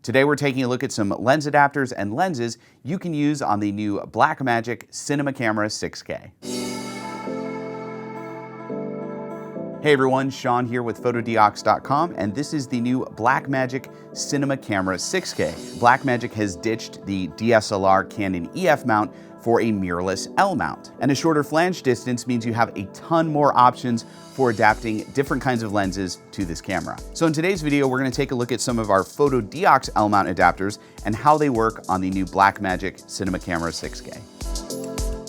Today we're taking a look at some lens adapters and lenses you can use on the new Blackmagic Cinema Camera 6K. Hey everyone, Sean here with Fotodiox.com, and this is the new Blackmagic Cinema Camera 6K. Blackmagic has ditched the DSLR Canon EF mount for a mirrorless L mount. And a shorter flange distance means you have a ton more options for adapting different kinds of lenses to this camera. So in today's video, we're gonna take a look at some of our Fotodiox L mount adapters and how they work on the new Blackmagic Cinema Camera 6K.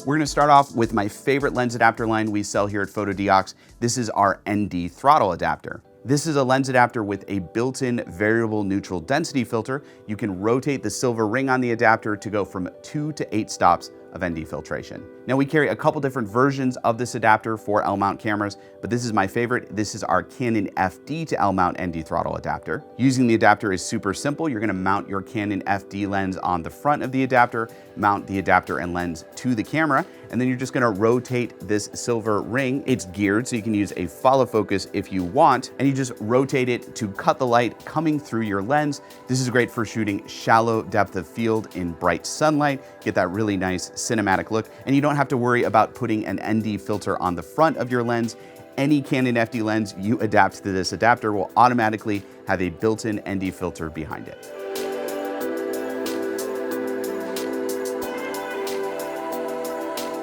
We're gonna start off with my favorite lens adapter line we sell here at Fotodiox. This is our ND throttle adapter. This is a lens adapter with a built-in variable neutral density filter. You can rotate the silver ring on the adapter to go from 2 to 8 stops of ND filtration. Now we carry a couple different versions of this adapter for L mount cameras, but this is my favorite. This is our Canon FD to L mount ND throttle adapter. Using the adapter is super simple. You're gonna mount your Canon FD lens on the front of the adapter, mount the adapter and lens to the camera, and then you're just gonna rotate this silver ring. It's geared so you can use a follow focus if you want, and you just rotate it to cut the light coming through your lens. This is great for shooting shallow depth of field in bright sunlight, get that really nice cinematic look, and you don't have to worry about putting an ND filter on the front of your lens. Any Canon FD lens you adapt to this adapter will automatically have a built-in ND filter behind it.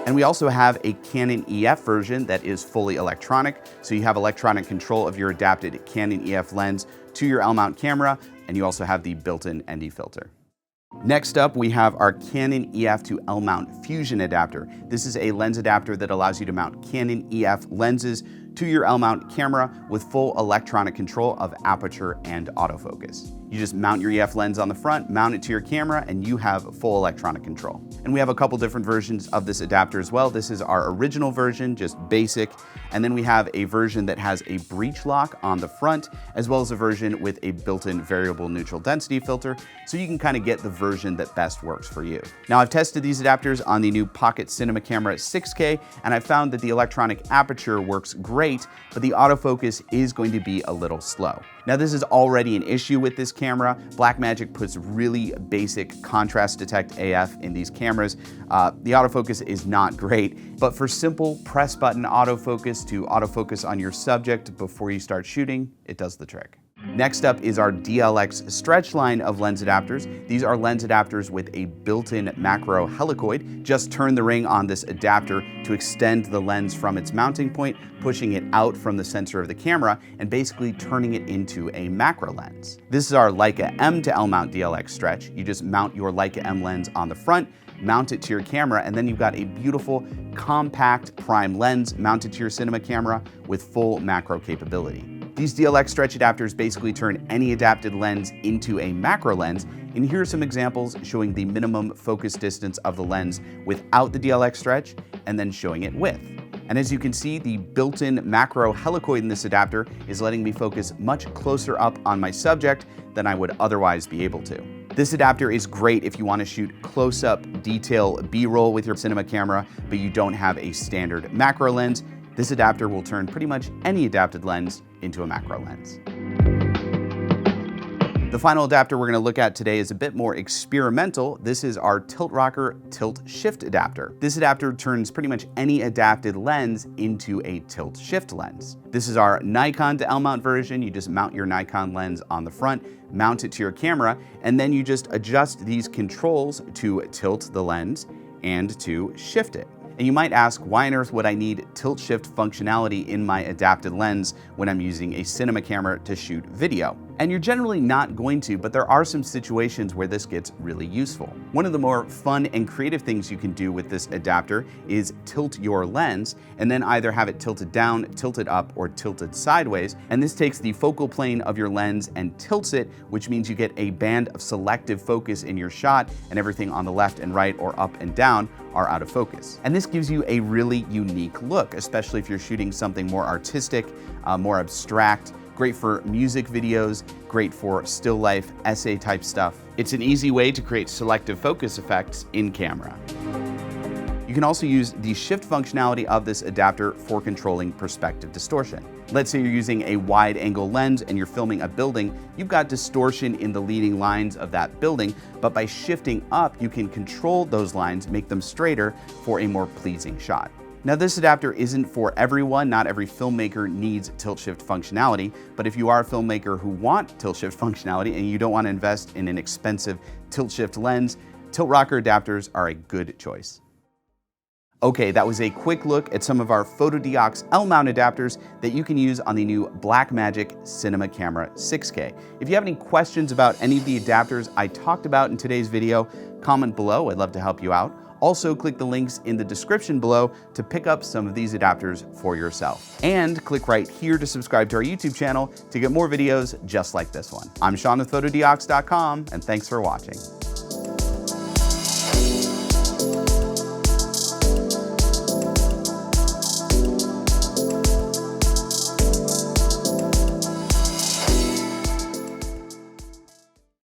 And we also have a Canon EF version that is fully electronic. So you have electronic control of your adapted Canon EF lens to your L mount camera, and you also have the built-in ND filter. Next up, we have our Canon EF to L mount fusion adapter. This is a lens adapter that allows you to mount Canon EF lenses to your L mount camera with full electronic control of aperture and autofocus. You just mount your EF lens on the front, mount it to your camera, and you have full electronic control. And we have a couple different versions of this adapter as well. This is our original version, just basic. And then we have a version that has a breech lock on the front, as well as a version with a built-in variable neutral density filter, so you can kind of get the version that best works for you. Now I've tested these adapters on the new Pocket Cinema Camera 6K, and I found that the electronic aperture works great, but the autofocus is going to be a little slow. Now this is already an issue with this camera. Blackmagic puts really basic contrast detect AF in these cameras. The autofocus is not great, but for simple press button autofocus to autofocus on your subject before you start shooting, it does the trick. Next up is our DLX stretch line of lens adapters. These are lens adapters with a built-in macro helicoid. Just turn the ring on this adapter to extend the lens from its mounting point, pushing it out from the center of the camera and basically turning it into a macro lens. This is our Leica M to L mount DLX stretch. You just mount your Leica M lens on the front, mount it to your camera, and then you've got a beautiful compact prime lens mounted to your cinema camera with full macro capability. These DLX stretch adapters basically turn any adapted lens into a macro lens, and here are some examples showing the minimum focus distance of the lens without the DLX stretch, and then showing it with. And as you can see, the built-in macro helicoid in this adapter is letting me focus much closer up on my subject than I would otherwise be able to. This adapter is great if you want to shoot close-up detail B-roll with your cinema camera, but you don't have a standard macro lens. This adapter will turn pretty much any adapted lens into a macro lens. The final adapter we're going to look at today is a bit more experimental. This is our ROKR tilt shift adapter. This adapter turns pretty much any adapted lens into a tilt shift lens. This is our Nikon to L mount version. You just mount your Nikon lens on the front, mount it to your camera, and then you just adjust these controls to tilt the lens and to shift it. And you might ask, why on earth would I need tilt shift functionality in my adapted lens when I'm using a cinema camera to shoot video? And you're generally not going to, but there are some situations where this gets really useful. One of the more fun and creative things you can do with this adapter is tilt your lens and then either have it tilted down, tilted up, or tilted sideways. And this takes the focal plane of your lens and tilts it, which means you get a band of selective focus in your shot, and everything on the left and right or up and down are out of focus. And this gives you a really unique look, especially if you're shooting something more artistic, more abstract. Great for music videos, great for still life, essay type stuff. It's an easy way to create selective focus effects in camera. You can also use the shift functionality of this adapter for controlling perspective distortion. Let's say you're using a wide angle lens and you're filming a building, you've got distortion in the leading lines of that building, but by shifting up, you can control those lines, make them straighter for a more pleasing shot. Now, this adapter isn't for everyone. Not every filmmaker needs tilt shift functionality, but if you are a filmmaker who want tilt shift functionality and you don't want to invest in an expensive tilt shift lens, tilt rocker adapters are a good choice. Okay, that was a quick look at some of our Fotodiox L-mount adapters that you can use on the new Blackmagic Cinema Camera 6K. If you have any questions about any of the adapters I talked about in today's video, comment below. I'd love to help you out. Also, click the links in the description below to pick up some of these adapters for yourself. And click right here to subscribe to our YouTube channel to get more videos just like this one. I'm Sean with Fotodiox.com, and thanks for watching.